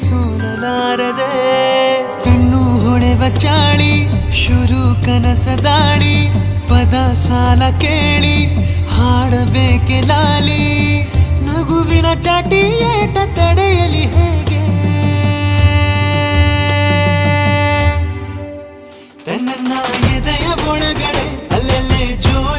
ಸೋಲಲಾರದೆ ಕಣ್ಣು ಹೊಡೆವ ಚಾಳಿ ಶುರು ಕನಸದಾಳಿ ಪದ ಸಾಲ ಕೇಳಿ ಹಾಡಬೇಕೆ ಲಾಲಿ ನಗುವಿನ ಚಾಟಿ ಏಟ ತಡೆಯಲಿ ಹೇಗೆ ನನ್ನ ಎದೆಯ ಒಳಗಡೆ ಅಲ್ಲೆಲ್ಲೇ ಜೋರ